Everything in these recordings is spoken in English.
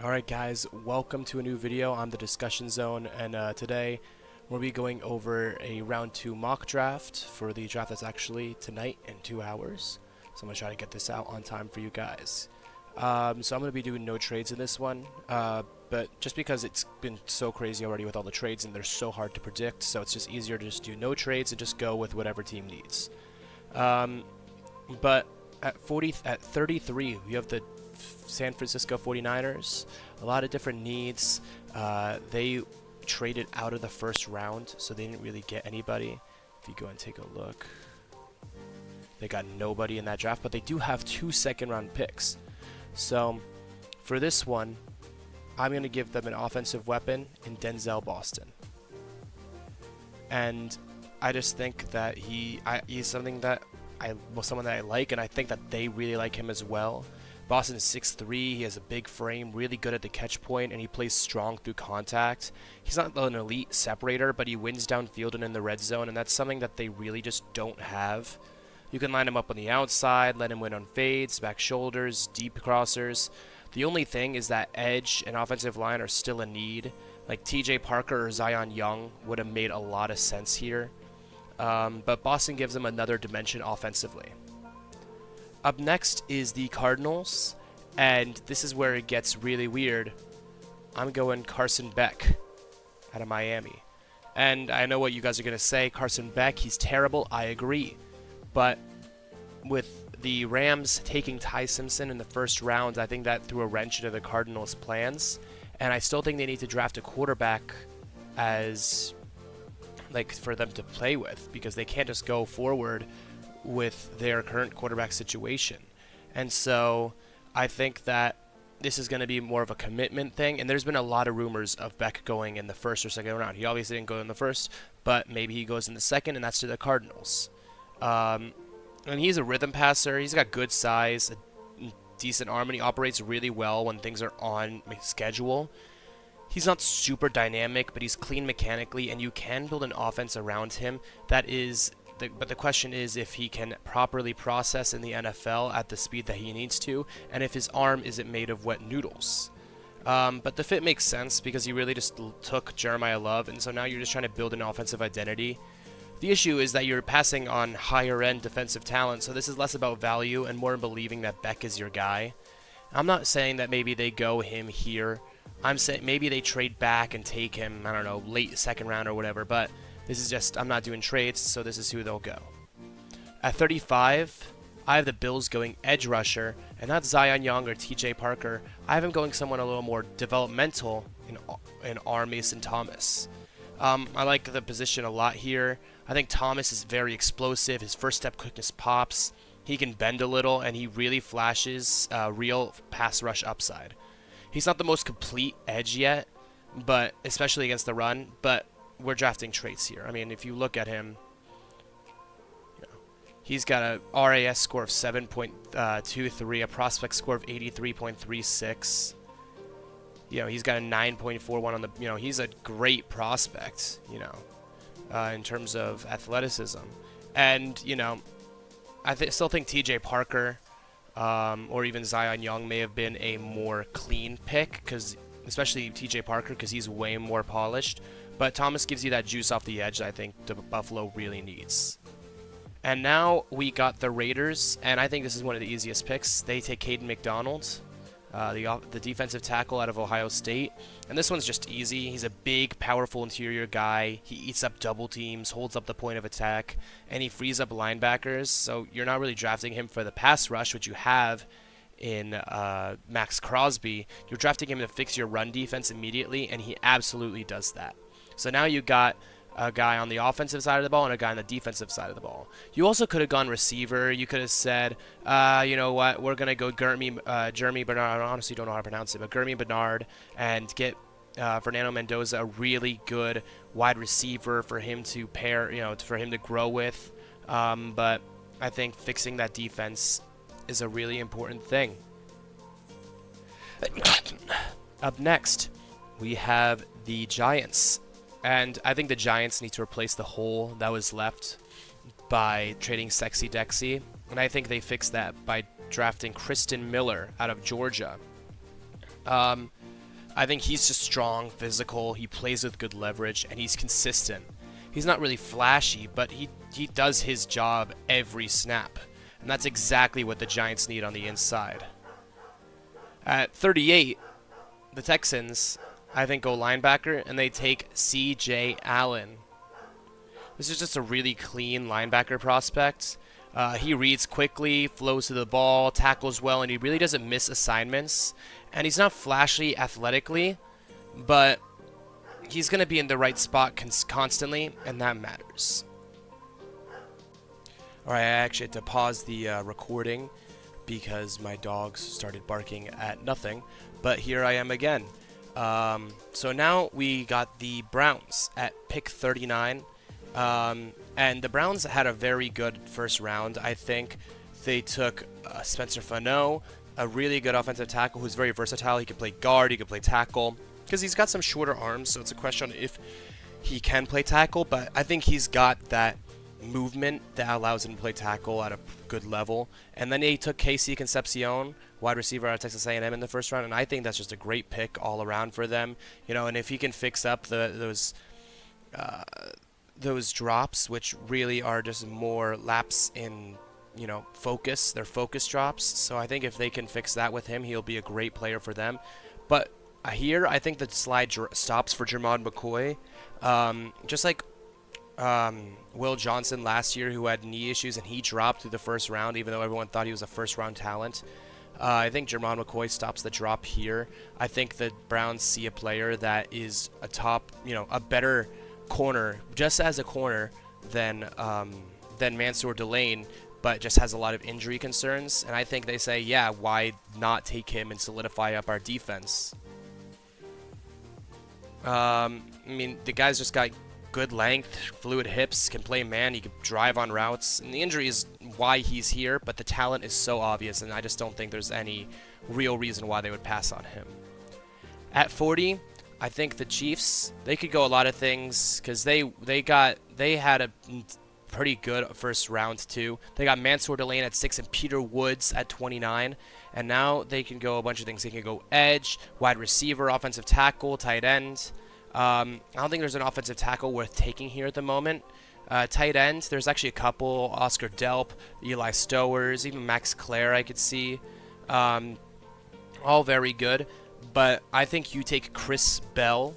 Alright guys, welcome to a new video on the discussion zone, and today we'll be going over a round 2 mock draft for the draft that's actually tonight in 2 hours. So I'm going to try to get this out on time for you guys. So I'm going to be doing no trades in this one, but just because it's been so crazy already with all the trades and they're so hard to predict, so it's just easier to just do no trades and just go with whatever team needs. But at 33, we have the San Francisco 49ers. A lot of different needs. They traded out of the first round, so they didn't really get anybody. If you go and take a look, they got nobody in that draft, but they do have 2 second-round picks. So for this one, I'm going to give them an offensive weapon in Denzel Boston. And I just think that he's someone that I like, and I think that they really like him as well. Boston's 6'3", he has a big frame, really good at the catch point, and he plays strong through contact. He's not an elite separator, but he wins downfield and in the red zone, and that's something that they really just don't have. You can line him up on the outside, let him win on fades, back shoulders, deep crossers. The only thing is that edge and offensive line are still a need. Like TJ Parker or Zion Young would have made a lot of sense here. But Boston gives them another dimension offensively. Up next is the Cardinals, and this is where it gets really weird. I'm going Carson Beck out of Miami. And I know what you guys are going to say. Carson Beck, he's terrible. I agree. But with the Rams taking Ty Simpson in the first round, I think that threw a wrench into the Cardinals' plans. And I still think they need to draft a quarterback as for them to play with, because they can't just go forward with their current quarterback situation. And so I think that this is going to be more of a commitment thing, and there's been a lot of rumors of Beck going in the first or second round. He obviously didn't go in the first, but maybe he goes in the second, and that's to the Cardinals. And he's a rhythm passer. He's got good size, a decent arm, and he operates really well when things are on schedule. He's not super dynamic, but he's clean mechanically, and you can build an offense around him that is... But the question is if he can properly process in the NFL at the speed that he needs to, and if his arm isn't made of wet noodles. But the fit makes sense because he really just took Jeremiah Love, and so now you're just trying to build an offensive identity. The issue is that you're passing on higher-end defensive talent, so this is less about value and more believing that Beck is your guy. I'm not saying that maybe they go him here. I'm saying maybe they trade back and take him, I don't know, late second round or whatever, but this is just, I'm not doing trades, so this is who they'll go. At 35, I have the Bills going edge rusher, and not Zion Young or TJ Parker. I have him going someone a little more developmental in R. Mason Thomas. I like the position a lot here. I think Thomas is very explosive. His first step quickness pops. He can bend a little, and he really flashes real pass rush upside. He's not the most complete edge yet, but especially against the run, but we're drafting traits here. I mean, if you look at him, he's got a RAS score of 7.23, a prospect score of 83.36. He's got a 9.41 on the, he's a great prospect, in terms of athleticism. And, I still think TJ Parker or even Zion Young may have been a more clean pick, especially TJ Parker, because he's way more polished. But Thomas gives you that juice off the edge that I think the Buffalo really needs. And now we got the Raiders, and I think this is one of the easiest picks. They take Caden McDonald, the defensive tackle out of Ohio State. And this one's just easy. He's a big, powerful interior guy. He eats up double teams, holds up the point of attack, and he frees up linebackers. So you're not really drafting him for the pass rush, which you have in Max Crosby. You're drafting him to fix your run defense immediately, and he absolutely does that. So now you got a guy on the offensive side of the ball and a guy on the defensive side of the ball. You also could have gone receiver. You could have said, you know what, we're going to go Jeremy Bernard. I honestly don't know how to pronounce it, but Jeremy Bernard, and get Fernando Mendoza, a really good wide receiver for him to pair, for him to grow with. But I think fixing that defense is a really important thing. Up next, we have the Giants. And I think the Giants need to replace the hole that was left by trading Sexy Dexy. And I think they fixed that by drafting Kristen Miller out of Georgia. I think he's just strong, physical, he plays with good leverage, and he's consistent. He's not really flashy, but he does his job every snap. And that's exactly what the Giants need on the inside. At 38, the Texans, I think, go linebacker, and they take C.J. Allen. This is just a really clean linebacker prospect. He reads quickly, flows to the ball, tackles well, and he really doesn't miss assignments. And he's not flashy athletically, but he's going to be in the right spot constantly, and that matters. Alright, I actually had to pause the recording because my dogs started barking at nothing, but here I am again. So now we got the Browns at pick 39. And the Browns had a very good first round, I think. They took Spencer Fano, a really good offensive tackle who's very versatile. He can play guard, he can play tackle, because he's got some shorter arms, so it's a question if he can play tackle, but I think he's got that movement that allows him to play tackle at a good level. And then he took Casey Concepcion, wide receiver out of Texas A&M in the first round, and I think that's just a great pick all around for them. You know, and if he can fix up those drops, which really are just more laps in, you know, focus. They're focus drops. So I think if they can fix that with him, he'll be a great player for them. But here, I think the slide stops for Jermon McCoy. Just like Will Johnson last year, who had knee issues, and he dropped through the first round, even though everyone thought he was a first-round talent. I think Jermon McCoy stops the drop here. I think the Browns see a player that is a top, you know, a better corner, just as a corner, than Mansour Delane, but just has a lot of injury concerns. And I think they say, yeah, why not take him and solidify up our defense? I mean, the guy's just got good length, fluid hips, can play man, he can drive on routes, and the injury is why he's here, but the talent is so obvious, and I just don't think there's any real reason why they would pass on him. At 40, I think the Chiefs, they could go a lot of things, because they had a pretty good first round too. They got Mansour Delane at 6 and Peter Woods at 29, and now they can go a bunch of things. They can go edge, wide receiver, offensive tackle, tight end. I don't think there's an offensive tackle worth taking here at the moment. Tight end, there's actually a couple. Oscar Delp, Eli Stowers, even Max Clare I could see. All very good. But I think you take Chris Bell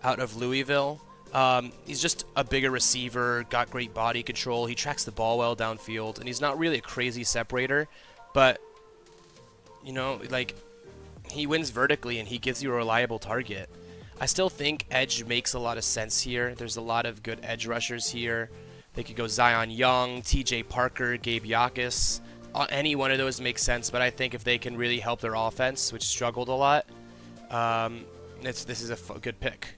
out of Louisville. He's just a bigger receiver, got great body control. He tracks the ball well downfield, and he's not really a crazy separator. But, you know, like, he wins vertically, and he gives you a reliable target. I still think edge makes a lot of sense here. There's a lot of good edge rushers here. They could go Zion Young, TJ Parker, Gabe Yakis. Any one of those makes sense, but I think if they can really help their offense, which struggled a lot, this is a good pick.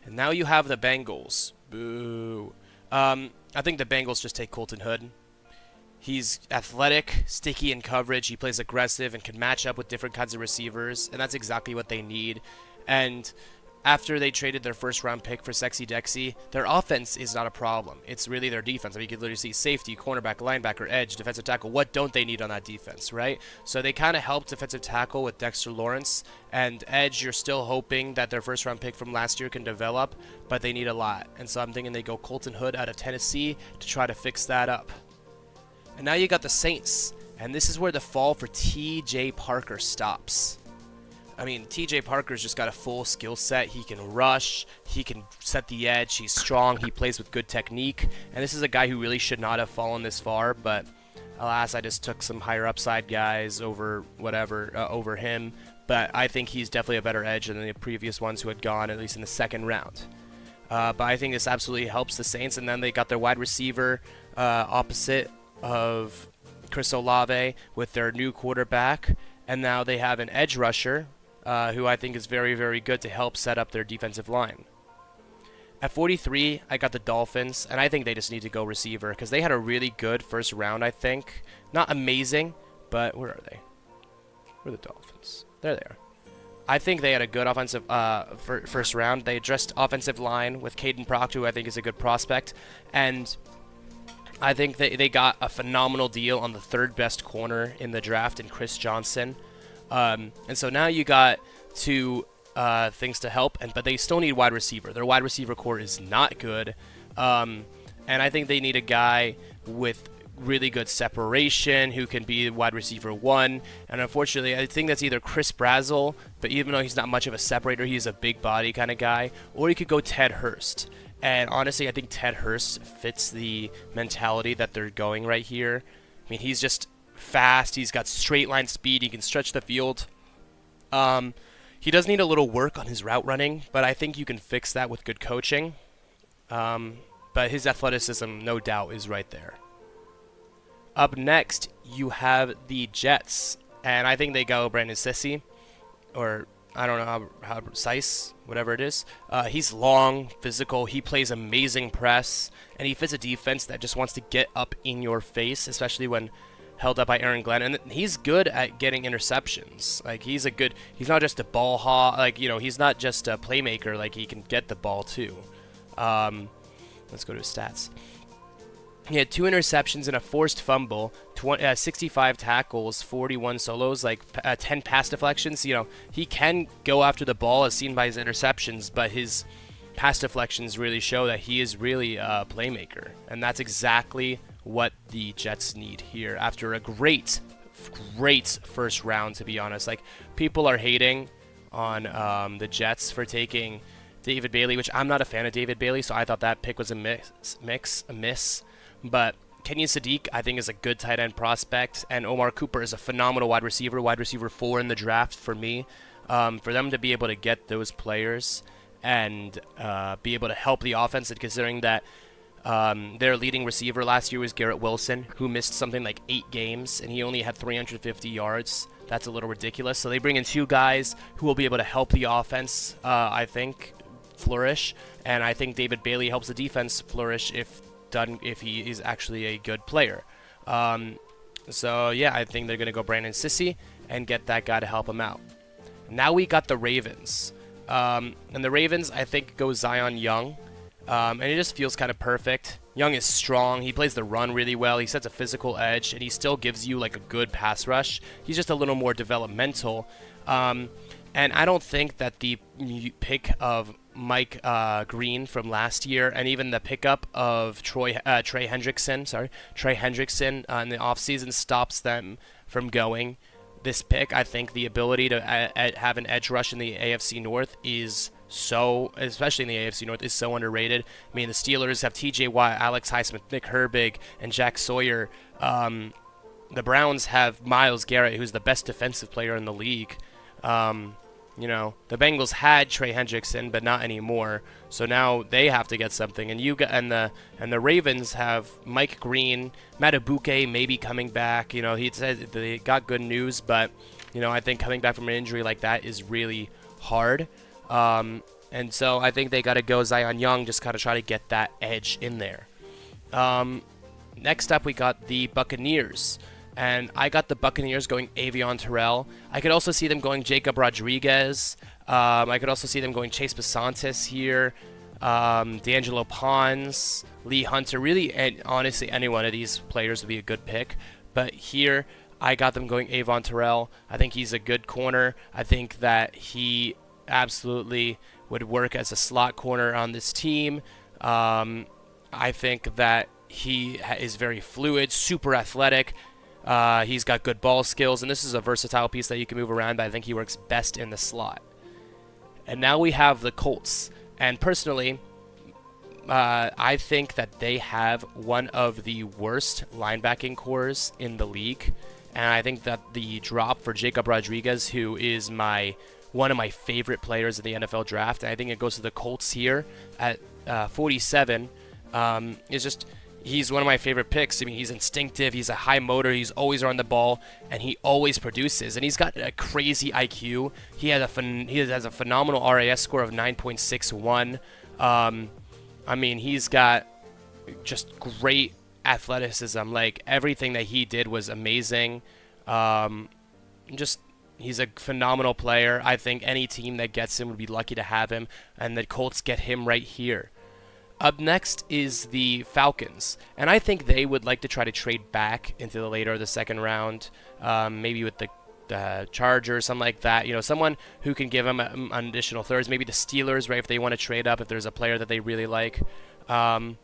And now you have the Bengals. Boo. I think the Bengals just take Colton Hood. He's athletic, sticky in coverage, he plays aggressive, and can match up with different kinds of receivers, and that's exactly what they need. And after they traded their first-round pick for Sexy Dexy, their offense is not a problem. It's really their defense. I mean, you can literally see safety, cornerback, linebacker, edge, defensive tackle. What don't they need on that defense, right? So they kind of helped defensive tackle with Dexter Lawrence, and edge, you're still hoping that their first-round pick from last year can develop, but they need a lot. And so I'm thinking they go Colton Hood out of Tennessee to try to fix that up. And now you got the Saints, and this is where the fall for TJ Parker stops. I mean, TJ Parker's just got a full skill set. He can rush, he can set the edge, he's strong, he plays with good technique, and this is a guy who really should not have fallen this far, but alas, I just took some higher upside guys over over him, but I think he's definitely a better edge than the previous ones who had gone, at least in the second round. But I think this absolutely helps the Saints, and then they got their wide receiver opposite of Chris Olave with their new quarterback, and now they have an edge rusher who I think is very, very good to help set up their defensive line. At 43, I got the Dolphins, and I think they just need to go receiver because they had a really good first round, I think. Not amazing, but where are they? Where are the Dolphins? There they are. I think they had a good offensive first round. They addressed offensive line with Caden Proctor, who I think is a good prospect, and I think they got a phenomenal deal on the third best corner in the draft in Chris Johnson. And so now you got two things to help, but they still need wide receiver. Their wide receiver core is not good, and I think they need a guy with really good separation who can be wide receiver one. And unfortunately, I think that's either Chris Brazzell, but even though he's not much of a separator, he's a big body kind of guy, or you could go Ted Hurst. And honestly, I think Ted Hurst fits the mentality that they're going right here. I mean, he's just fast. He's got straight line speed. He can stretch the field. He does need a little work on his route running, but I think you can fix that with good coaching. But his athleticism, no doubt, is right there. Up next, you have the Jets, and I think they go Brandon Sissy, or I don't know how Sice, whatever it is. He's long, physical. He plays amazing press, and he fits a defense that just wants to get up in your face, especially when held up by Aaron Glenn. And he's good at getting interceptions. Like he's not just a ball hawk. Like he's not just a playmaker. Like he can get the ball too. Let's go to his stats. He had 2 interceptions and a forced fumble, 65 tackles, 41 solos, 10 pass deflections. He can go after the ball as seen by his interceptions, but his pass deflections really show that he is really a playmaker. And that's exactly what the Jets need here after a great first round, to be honest. Like, people are hating on the Jets for taking David Bailey, which I'm not a fan of David Bailey, so I thought that pick was a miss. But Kenyon Sadiq, I think, is a good tight end prospect, and Omar Cooper is a phenomenal wide receiver 4 in the draft for me. For them to be able to get those players and be able to help the offense, and considering that their leading receiver last year was Garrett Wilson, who missed something like 8 games, and he only had 350 yards. That's a little ridiculous. So they bring in 2 guys who will be able to help the offense, I think, flourish, and I think David Bailey helps the defense flourish if he is actually a good player. So yeah, I think they're going to go Brandon Sissy and get that guy to help him out. Now we got the Ravens. And the Ravens, I think, go Zion Young. And it just feels kind of perfect. Young is strong. He plays the run really well. He sets a physical edge, and he still gives you like a good pass rush. He's just a little more developmental. And I don't think that the pick of Mike Green from last year, and even the pickup of Trey Hendrickson in the offseason stops them from going. This pick, I think the ability to have an edge rush in the AFC North especially in the AFC North, is so underrated. I mean, the Steelers have TJ Watt, Alex Highsmith, Nick Herbig, and Jack Sawyer. The Browns have Myles Garrett, who's the best defensive player in the league. The Bengals had Trey Hendrickson, but not anymore. So now they have to get something. And the Ravens have Mike Green, Matabuke maybe coming back. He said they got good news, but I think coming back from an injury like that is really hard. And so I think they got to go Zion Young, just kind of try to get that edge in there. Next up, we got the Buccaneers. And I got the Buccaneers going Avion Terrell. I could also see them going Jacob Rodriguez. I could also see them going Chase Basantis here. D'Angelo Pons, Lee Hunter. Really, and honestly, any one of these players would be a good pick. But here, I got them going Avon Terrell. I think he's a good corner. I think that he absolutely would work as a slot corner on this team. I think that he is very fluid, super athletic. He's got good ball skills, and this is a versatile piece that you can move around, but I think he works best in the slot. And now we have the Colts. And personally, I think that they have one of the worst linebacking cores in the league. And I think that the drop for Jacob Rodriguez, who is one of my favorite players in the NFL draft, and I think it goes to the Colts here at 47, is just... He's one of my favorite picks. I mean, he's instinctive. He's a high motor. He's always on the ball, and he always produces. And he's got a crazy IQ. He has a phenomenal RAS score of 9.61. I mean, he's got just great athleticism. Like, everything that he did was amazing. He's a phenomenal player. I think any team that gets him would be lucky to have him, and the Colts get him right here. Up next is the Falcons, and I think they would like to try to trade back into the later or the second round, maybe with the Chargers, something like that. Someone who can give them an additional thirds. Maybe the Steelers, right? If they want to trade up, if there's a player that they really like. But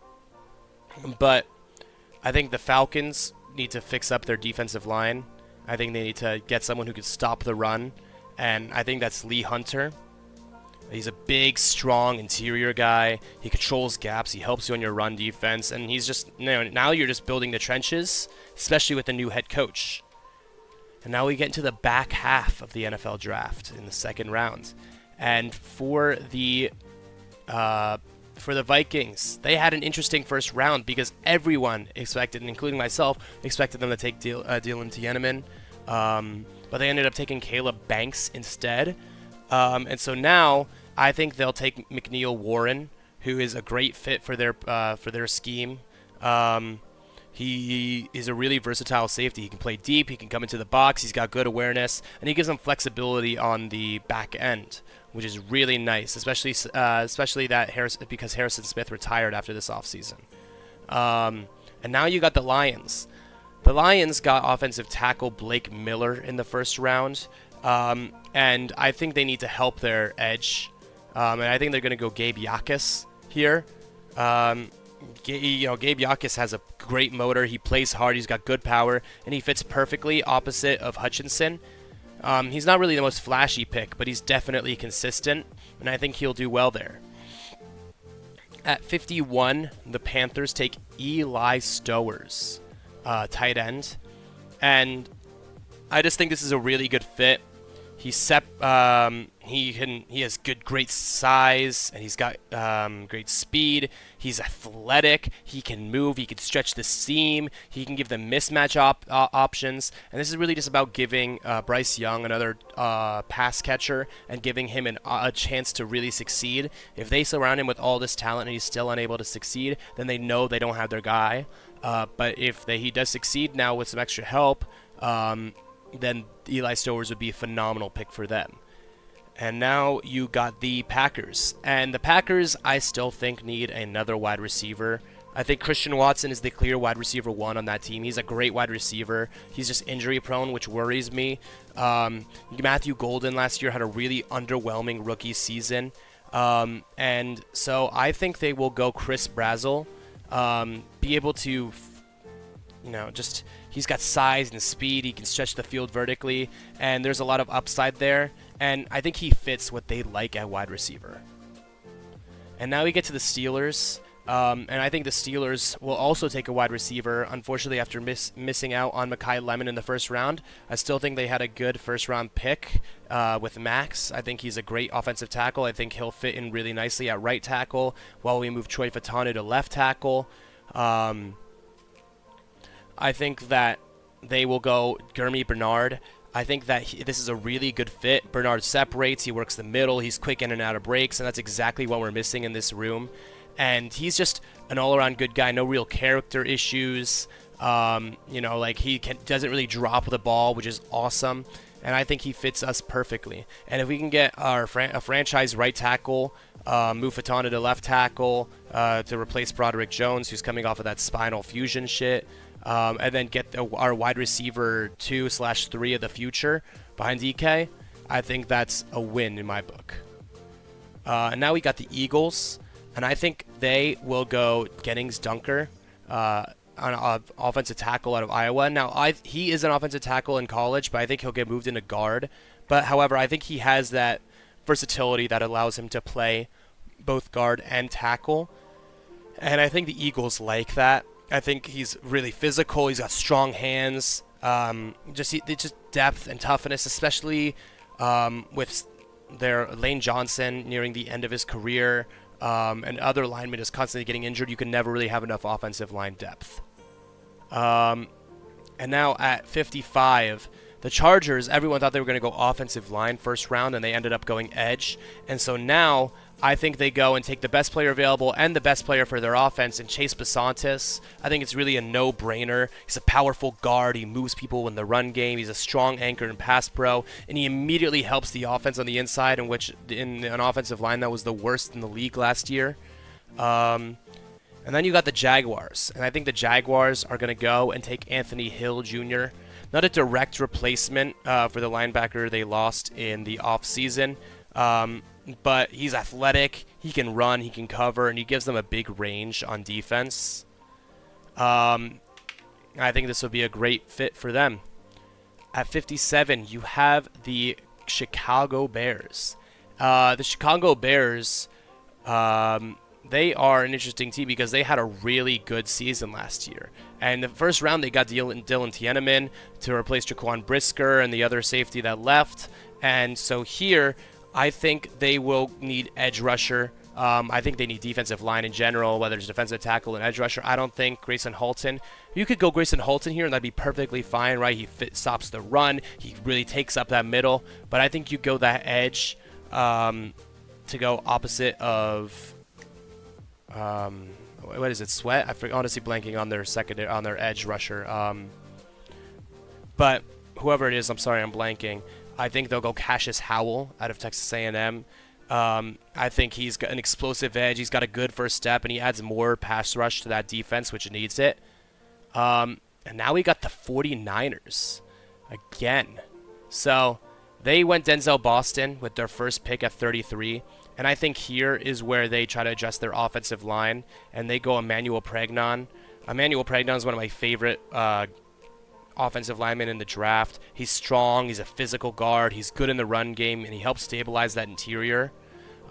I think the Falcons need to fix up their defensive line. I think they need to get someone who can stop the run, and I think that's Lee Hunter. He's a big, strong interior guy. He controls gaps. He helps you on your run defense, and he's just now you're just building the trenches, especially with the new head coach. And now we get into the back half of the NFL draft in the second round, and for the Vikings, they had an interesting first round because everyone expected, including myself, expected them to take Dylan Tiananmen, but they ended up taking Caleb Banks instead. And so now I think they'll take McNeil Warren, who is a great fit for their scheme. He is a really versatile safety. He can play deep. He can come into the box. He's got good awareness, and he gives them flexibility on the back end, which is really nice, especially that because Harrison Smith retired after this offseason. And now you got the Lions. The Lions got offensive tackle Blake Miller in the first round, and I think they need to help their edge. And I think they're going to go Gabe Yakis here. Gabe Yakis has a great motor. He plays hard. He's got good power, and he fits perfectly opposite of Hutchinson. He's not really the most flashy pick, but he's definitely consistent, and I think he'll do well there. At 51, the Panthers take Eli Stowers, tight end, and I just think this is a really good fit. He has great size, and he's got great speed. He's athletic. He can move. He can stretch the seam. He can give them mismatch options. And this is really just about giving Bryce Young another pass catcher and giving him a chance to really succeed. If they surround him with all this talent and he's still unable to succeed, then they know they don't have their guy. But if he does succeed now with some extra help, then Eli Stowers would be a phenomenal pick for them. And now you got the Packers. And the Packers, I still think, need another wide receiver. I think Christian Watson is the clear wide receiver one on that team. He's a great wide receiver. He's just injury prone, which worries me. Matthew Golden last year had a really underwhelming rookie season. And so I think they will go Chris Brazzell. Be able to, he's got size and speed. He can stretch the field vertically, and there's a lot of upside there. And I think he fits what they like at wide receiver. And now we get to the Steelers. And I think the Steelers will also take a wide receiver. Unfortunately, after missing out on Mekhi Lemon in the first round, I still think they had a good first-round pick with Max. I think he's a great offensive tackle. I think he'll fit in really nicely at right tackle while we move Troy Fautanu to left tackle. I think that they will go Gurmy Bernard. I think that this is a really good fit. Bernard separates. He works the middle. He's quick in and out of breaks, and that's exactly what we're missing in this room. And he's just an all-around good guy. No real character issues. He doesn't really drop the ball, which is awesome. And I think he fits us perfectly. And if we can get a franchise right tackle, move Fatana to left tackle to replace Broderick Jones, who's coming off of that spinal fusion shit, and then get our wide receiver 2/3 of the future behind DK, I think that's a win in my book. And now we got the Eagles. And I think they will go Jennings Dunker, an offensive tackle out of Iowa. Now, he is an offensive tackle in college, but I think he'll get moved into guard. But, however, I think he has that versatility that allows him to play both guard and tackle. And I think the Eagles like that. I think he's really physical. He's got strong hands. Just depth and toughness, especially with their Lane Johnson nearing the end of his career. And other linemen is constantly getting injured. You can never really have enough offensive line depth. And now at 55, the Chargers, everyone thought they were going to go offensive line first round, and they ended up going edge. And so now I think they go and take the best player available and the best player for their offense in Chase Besantis. I think it's really a no-brainer. He's a powerful guard. He moves people in the run game. He's a strong anchor and pass pro, and he immediately helps the offense on the inside, in an offensive line that was the worst in the league last year. And then you got the Jaguars, and I think the Jaguars are going to go and take Anthony Hill Jr. not a direct replacement for the linebacker they lost in the offseason. But he's athletic, he can run, he can cover, and he gives them a big range on defense. I think this will be a great fit for them. At 57, you have the Chicago Bears. The Chicago Bears, they are an interesting team because they had a really good season last year. And the first round, they got Dylan Tieneman to replace Jaquan Brisker and the other safety that left. And so here, I think they will need edge rusher. I think they need defensive line in general, whether it's defensive tackle and edge rusher. I don't think Grayson Halton. You could go Grayson Halton here, and that'd be perfectly fine, right? He stops the run. He really takes up that middle. But I think you go that edge to go opposite of what is it? Sweat? I'm honestly blanking on their edge rusher. But whoever it is, I'm sorry, I'm blanking. I think they'll go Cassius Howell out of Texas A&M. I think he's got an explosive edge. He's got a good first step, and he adds more pass rush to that defense, which needs it. And now we got the 49ers again. So they went Denzel Boston with their first pick at 33. And I think here is where they try to adjust their offensive line, and they go Emmanuel Pregnon. Emmanuel Pregnon is one of my favorite offensive lineman in the draft. He's strong, he's a physical guard, he's good in the run game, and he helps stabilize that interior.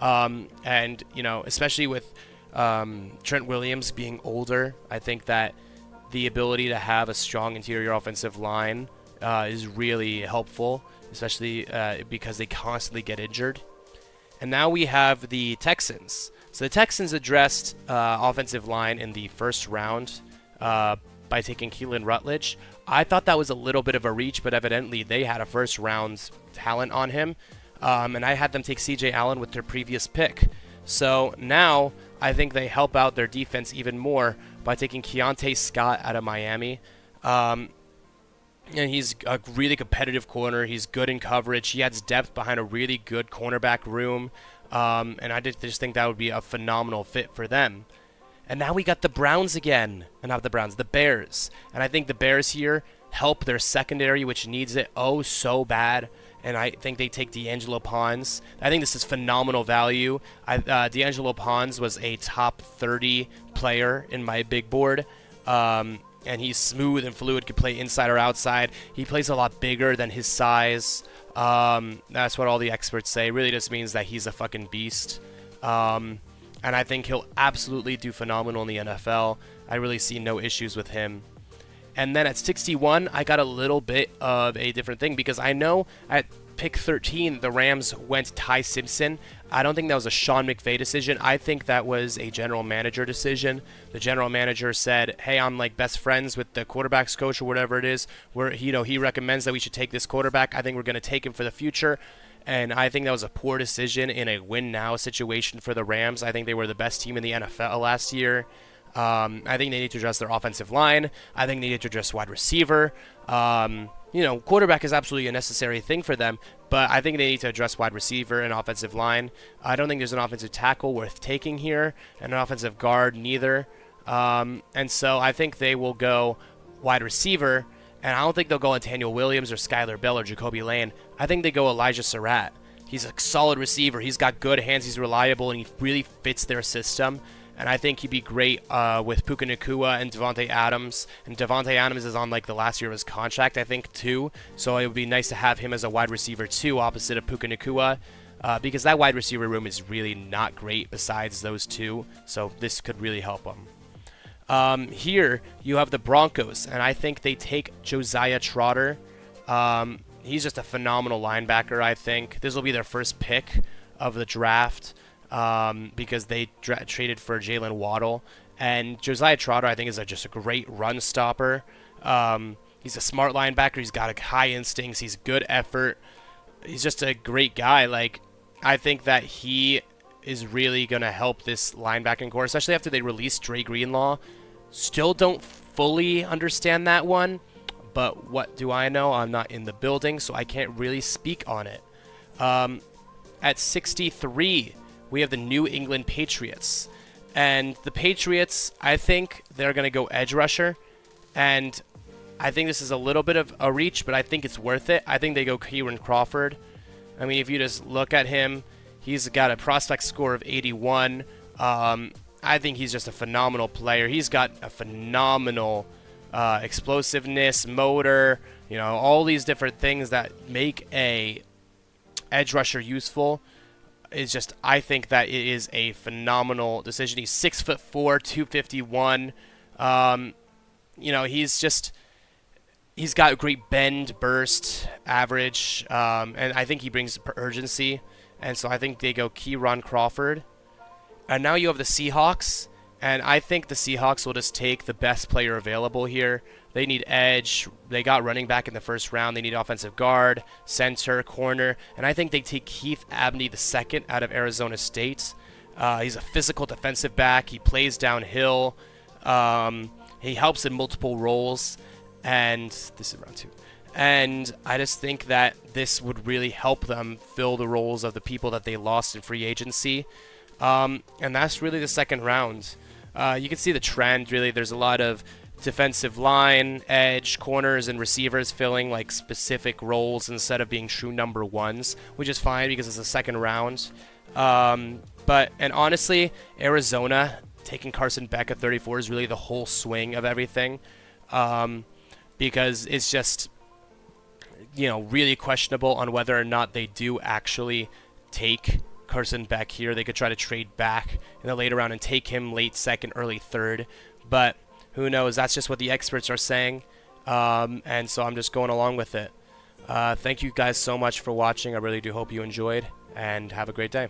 And, you know, especially with Trent Williams being older, I think that the ability to have a strong interior offensive line is really helpful, especially because they constantly get injured. And now we have the Texans. So the Texans addressed offensive line in the first round by taking Keelan Rutledge. I thought that was a little bit of a reach, but evidently they had a first-round talent on him. And I had them take C.J. Allen with their previous pick. So now I think they help out their defense even more by taking Keontae Scott out of Miami. And he's a really competitive corner. He's good in coverage. He adds depth behind a really good cornerback room. And I just think that would be a phenomenal fit for them. And now we got the Browns again. Not the Browns, the Bears. And I think the Bears here help their secondary, which needs it oh so bad. And I think they take D'Angelo Pons. I think this is phenomenal value. D'Angelo Pons was a top 30 player in my big board. And he's smooth and fluid, can play inside or outside. He plays a lot bigger than his size. That's what all the experts say. It really just means that he's a fucking beast. And I think he'll absolutely do phenomenal in the NFL. I really see no issues with him. And then at 61, I got a little bit of a different thing because I know at pick 13, the Rams went Ty Simpson. I don't think that was a Sean McVay decision. I think that was a general manager decision. The general manager said, hey, I'm like best friends with the quarterback's coach or whatever it is, where he recommends that we should take this quarterback. I think we're going to take him for the future. And I think that was a poor decision in a win-now situation for the Rams. I think they were the best team in the NFL last year. I think they need to address their offensive line. I think they need to address wide receiver. Quarterback is absolutely a necessary thing for them, but I think they need to address wide receiver and offensive line. I don't think there's an offensive tackle worth taking here, and an offensive guard neither. And so I think they will go wide receiver, and I don't think they'll go Nathaniel Williams or Skylar Bell or Jacoby Lane. I think they go Elijah Surratt. He's a solid receiver. He's got good hands. He's reliable, and he really fits their system. And I think he'd be great with Puka Nacua and Devontae Adams. And Devontae Adams is on like the last year of his contract, I think, too. So it would be nice to have him as a wide receiver, too, opposite of Puka Nacua. Because that wide receiver room is really not great besides those two. So this could really help them. Here, you have the Broncos. And I think they take Josiah Trotter. He's just a phenomenal linebacker, I think. This will be their first pick of the draft. Because they traded for Jalen Waddle. And Josiah Trotter, I think, is just a great run stopper. He's a smart linebacker. He's got high instincts. He's good effort. He's just a great guy. Like, I think that he is really going to help this linebacking core, especially after they released Dre Greenlaw. Still don't fully understand that one. But what do I know? I'm not in the building, so I can't really speak on it. At 63... we have the New England Patriots. And the Patriots, I think they're going to go edge rusher. And I think this is a little bit of a reach, but I think it's worth it. I think they go Kieran Crawford. I mean, if you just look at him, he's got a prospect score of 81. I think he's just a phenomenal player. He's got a phenomenal explosiveness, motor, you know, all these different things that make a edge rusher useful. Is just, I think that it is a phenomenal decision. He's 6'4", 251. You know, he's got great bend, burst, average, and I think he brings urgency. And so I think they go Kieran Crawford. And now you have the Seahawks, and I think the Seahawks will just take the best player available here. They need edge. They got running back in the first round. They need offensive guard, center, corner. And I think they take Keith Abney II out of Arizona State. He's a physical defensive back. He plays downhill. He helps in multiple roles. And this is round 2. And I just think that this would really help them fill the roles of the people that they lost in free agency. And that's really the second round. You can see the trend, really. There's a lot of defensive line, edge, corners, and receivers filling like specific roles instead of being true number ones, which is fine because it's the second round. And honestly, Arizona taking Carson Beck at 34 is really the whole swing of everything, because it's just, you know, really questionable on whether or not they do actually take Carson Beck here. They could try to trade back in the later round and take him late second, early third, but who knows? That's just what the experts are saying, and so I'm just going along with it. Thank you guys so much for watching. I really do hope you enjoyed, and have a great day.